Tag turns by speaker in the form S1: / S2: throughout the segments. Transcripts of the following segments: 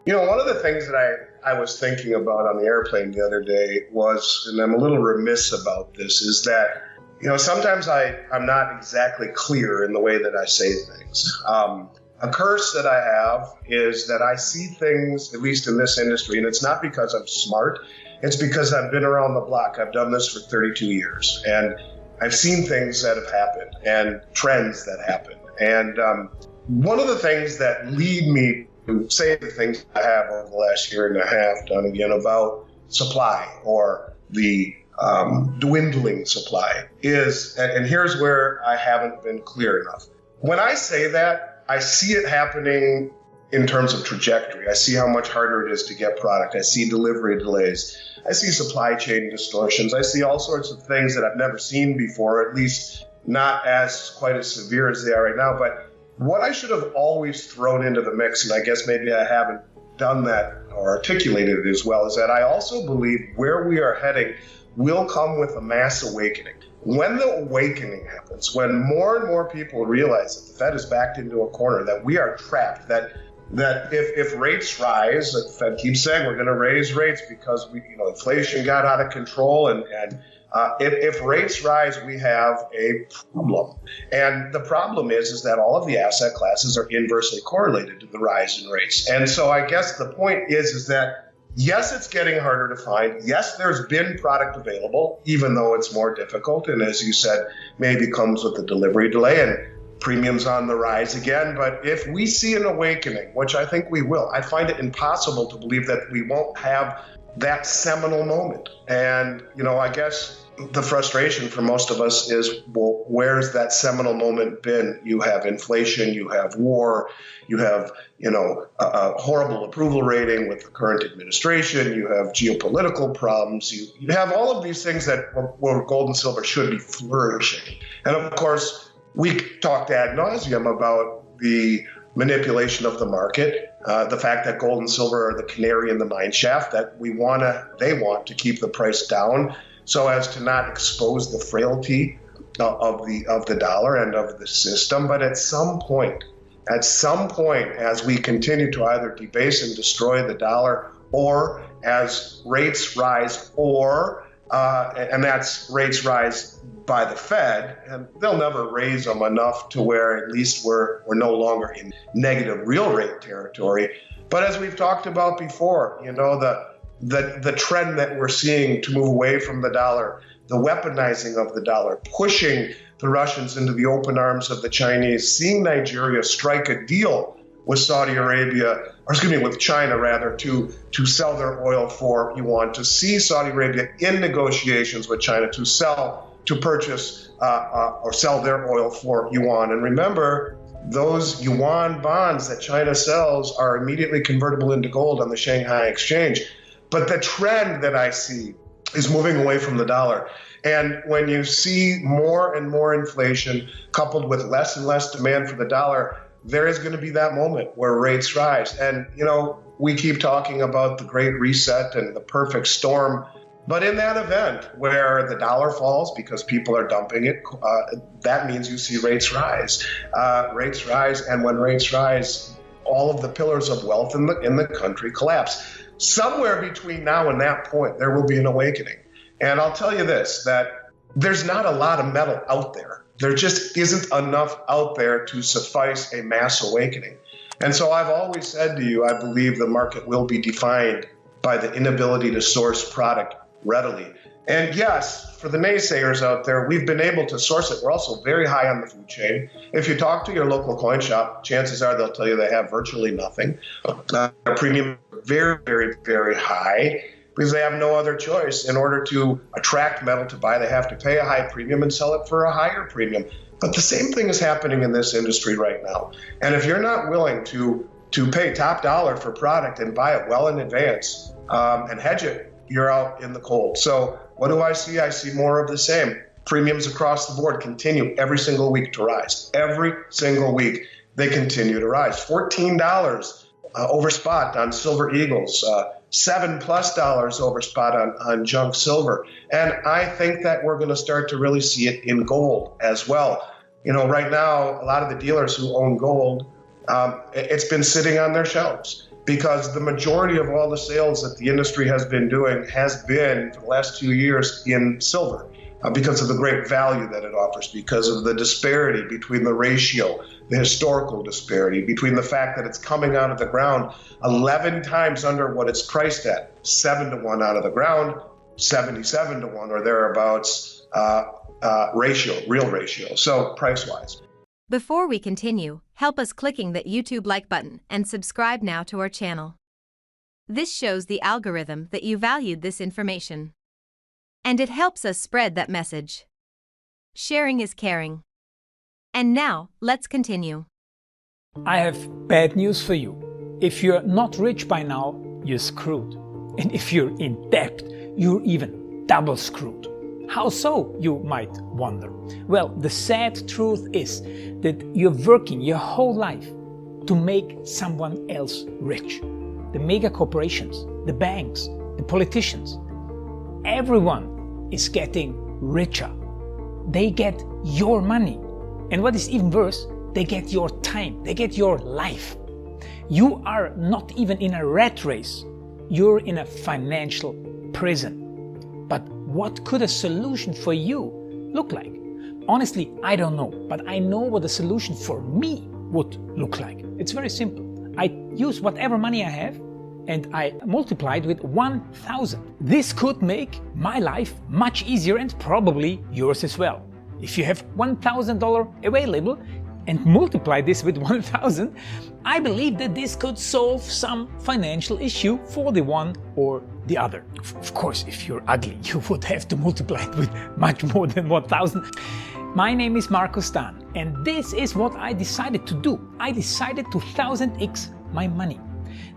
S1: One of the things that I was thinking about on the airplane the other day was, and I'm a little remiss about this, is that, sometimes I'm not exactly clear in the way that I say things. A curse that I have is that I see things, at least in this industry, and it's not because I'm smart, it's because I've been around the block. I've done this for 32 years, and I've seen things that have happened and trends that happen. And one of the things that lead me to say the things I have over the last year and a half done again about supply or the dwindling supply is, and here's where I haven't been clear enough. When I say that, I see it happening in terms of trajectory. I see how much harder it is to get product. I see delivery delays. I see supply chain distortions. I see all sorts of things that I've never seen before, at least not quite as severe as they are right now. But what I should have always thrown into the mix, and I guess maybe I haven't done that or articulated it as well, is that I also believe where we are heading will come with a mass awakening. When the awakening happens, when more and more people realize that the Fed is backed into a corner, that we are trapped, that if rates rise, the Fed keeps saying we're going to raise rates because inflation got out of control, and if rates rise, we have a problem. And the problem is that all of the asset classes are inversely correlated to the rise in rates. And so I guess the point is that yes, it's getting harder to find. Yes, there's been product available, even though it's more difficult. And as you said, maybe comes with a delivery delay and premiums on the rise again. But if we see an awakening, which I think we will, I find it impossible to believe that we won't have that seminal moment. And, I guess the frustration for most of us is, well, where's that seminal moment been? You have inflation, you have war, you have, a horrible approval rating with the current administration, you have geopolitical problems, you have all of these things that where gold and silver should be flourishing. And of course, we talked ad nauseum about the manipulation of the market, the fact that gold and silver are the canary in the mine shaft, that they want to keep the price down so as to not expose the frailty of the dollar and of the system. But at some point, as we continue to either debase and destroy the dollar, or as rates rise, and that's rates rise by the Fed, and they'll never raise them enough to where at least we're no longer in negative real rate territory. But as we've talked about before, the trend that we're seeing to move away from the dollar, the weaponizing of the dollar, pushing the Russians into the open arms of the Chinese, seeing Nigeria strike a deal with with China rather, to sell their oil for yuan, to see Saudi Arabia in negotiations with China to purchase or sell their oil for yuan. And remember, those yuan bonds that China sells are immediately convertible into gold on the Shanghai exchange. But the trend that I see is moving away from the dollar. And when you see more and more inflation coupled with less and less demand for the dollar, there is going to be that moment where rates rise. And, we keep talking about the Great Reset and the perfect storm. But in that event where the dollar falls because people are dumping it, that means you see rates rise. Rates rise, and when rates rise, all of the pillars of wealth in the country collapse. Somewhere between now and that point, there will be an awakening. And I'll tell you this, that there's not a lot of metal out there. There just isn't enough out there to suffice a mass awakening. And so I've always said to you, I believe the market will be defined by the inability to source product readily. And yes, for the naysayers out there, we've been able to source it. We're also very high on the food chain. If you talk to your local coin shop, chances are they'll tell you they have virtually nothing. Our premium is very, very, very high because they have no other choice. In order to attract metal to buy, they have to pay a high premium and sell it for a higher premium. But the same thing is happening in this industry right now. And if you're not willing to pay top dollar for product and buy it well in advance and hedge it, you're out in the cold. So what do I see? I see more of the same. Premiums across the board continue every single week to rise. Every single week they continue to rise. $14 over spot on Silver Eagles, $7+ over spot on junk silver. And I think that we're going to start to really see it in gold as well. Right now, a lot of the dealers who own gold, it's been sitting on their shelves. because the majority of all the sales that the industry has been doing has been, for the last 2 years, in silver. Because of the great value that it offers, because of the disparity between the ratio, the historical disparity, between the fact that it's coming out of the ground 11 times under what it's priced at, 7 to 1 out of the ground, 77 to 1 or thereabouts real ratio, so price-wise.
S2: Before we continue, help us clicking that YouTube like button and subscribe now to our channel. This shows the algorithm that you valued this information. And it helps us spread that message. Sharing is caring. And now, let's continue.
S3: I have bad news for you. If you're not rich by now, you're screwed. And if you're in debt, you're even double screwed. How so, you might wonder? Well, the sad truth is that you're working your whole life to make someone else rich. The mega corporations, the banks, the politicians, everyone is getting richer. They get your money. And what is even worse, they get your time, they get your life. You are not even in a rat race. You're in a financial prison. But what could a solution for you look like? Honestly, I don't know, but I know what a solution for me would look like. It's very simple. I use whatever money I have and I multiplied with 1,000. This could make my life much easier and probably yours as well. If you have $1,000 available and multiply this with 1,000, I believe that this could solve some financial issue for the one or the other. Of course, if you're ugly, you would have to multiply it with much more than 1,000. My name is Markus Dahn, and this is what I decided to do. I decided to 1000x my money.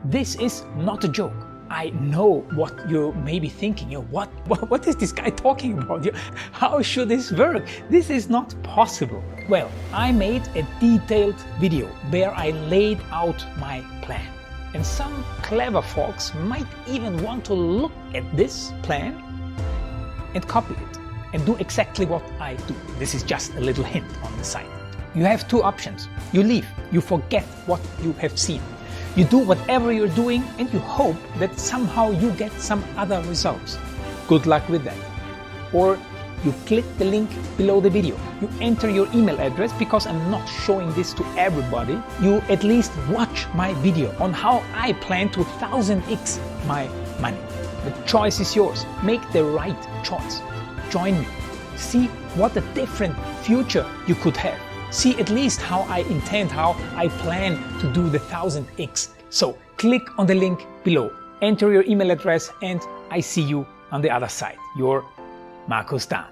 S3: This is not a joke. I know what you may be thinking. What is this guy talking about? How should this work? This is not possible. Well, I made a detailed video where I laid out my plan. And some clever folks might even want to look at this plan and copy it and do exactly what I do. This is just a little hint on the side. You have two options. You leave. You forget what you have seen. You do whatever you're doing and you hope that somehow you get some other results. Good luck with that. Or you click the link below the video. You enter your email address because I'm not showing this to everybody. You at least watch my video on how I plan to 1000x my money. The choice is yours. Make the right choice. Join me. See what a different future you could have. See at least how I intend, how I plan to do the 1000x. So click on the link below, enter your email address, and I see you on the other side. Your Markus Dahn.